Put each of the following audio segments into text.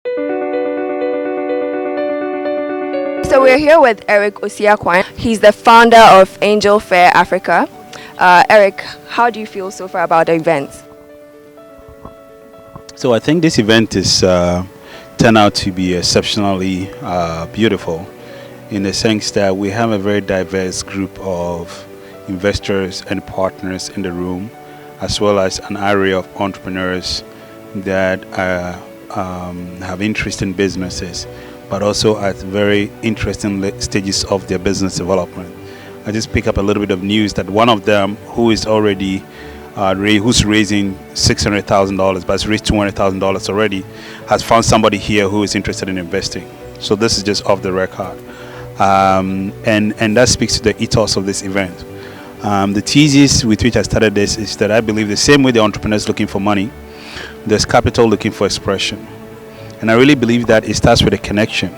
So we're here with Eric Osiakwan. He's the founder of Angel Fair Africa. Eric, how do you feel so far about the event? So I think this event is turned out to be exceptionally beautiful, in the sense that we have a very diverse group of investors and partners in the room, as well as an array of entrepreneurs that have interest in businesses, but also at very interesting stages of their business development. I just pick up a little bit of news that one of them, who is already who's raising $600,000, but has raised $200,000 already, has found somebody here who is interested in investing. So this is just off the record, and that speaks to the ethos of this event. The thesis with which I started this is that I believe the same way the entrepreneur is looking for money, there's capital looking for expression. And I really believe that it starts with a connection.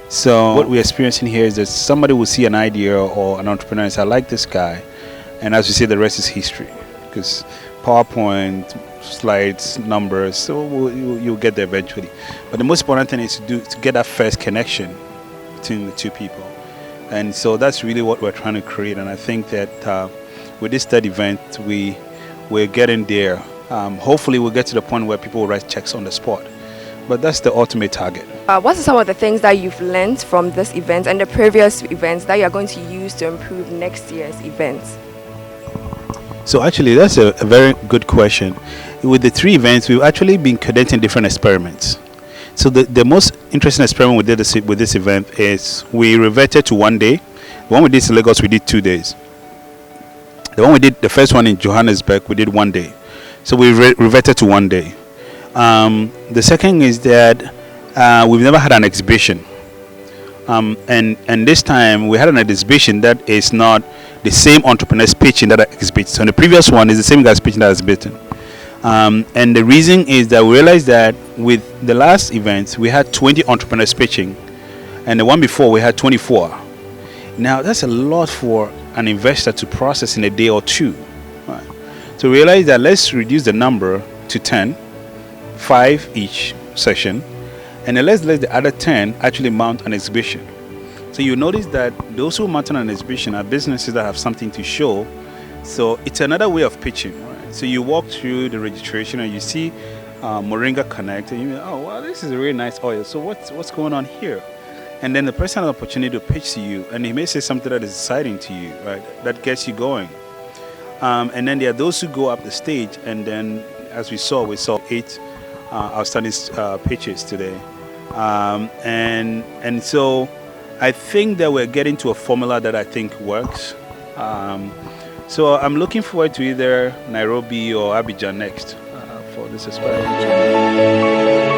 So what we're experiencing here is that somebody will see an idea or an entrepreneur and say, I like this guy. And as we say, the rest is history. Because PowerPoint, slides, numbers, so you'll get there eventually. But the most important thing is to get that first connection between the two people. And so that's really what we're trying to create. And I think that with this third event, we're getting there. Hopefully we'll get to the point where people will write checks on the spot. But that's the ultimate target. What are some of the things that you've learned from this event and the previous events that you're going to use to improve next year's events? So actually, that's a very good question. With the three events, we've actually been conducting different experiments. So the most interesting experiment we did with this event is we reverted to 1 day. The one we did in Lagos, we did 2 days. The one we did, the first one in Johannesburg, we did 1 day. So we reverted to 1 day. The second is that we've never had an exhibition. And this time we had an exhibition that is not the same entrepreneurs pitching that exhibit. So in the previous one is the same guys pitching that exhibiting. And the reason is that we realized that with the last event we had 20 entrepreneurs pitching, and the one before we had 24. Now that's a lot for an investor to process in a day or two. Right. So we realized that let's reduce the number to 10, 5 each session, and then let's let the other 10 actually mount an exhibition. So you notice that those who mount an exhibition are businesses that have something to show. So it's another way of pitching. Right? So you walk through the registration and you see Moringa Connect, and you go, oh wow, this is a really nice oil. So what's going on here? And then the person has an opportunity to pitch to you, and he may say something that is exciting to you, right? That gets you going. And then there are those who go up the stage, and then as we saw 8 outstanding pitches today. And so I think that we're getting to a formula that I think works. So I'm looking forward to either Nairobi or Abidjan next for this experiment.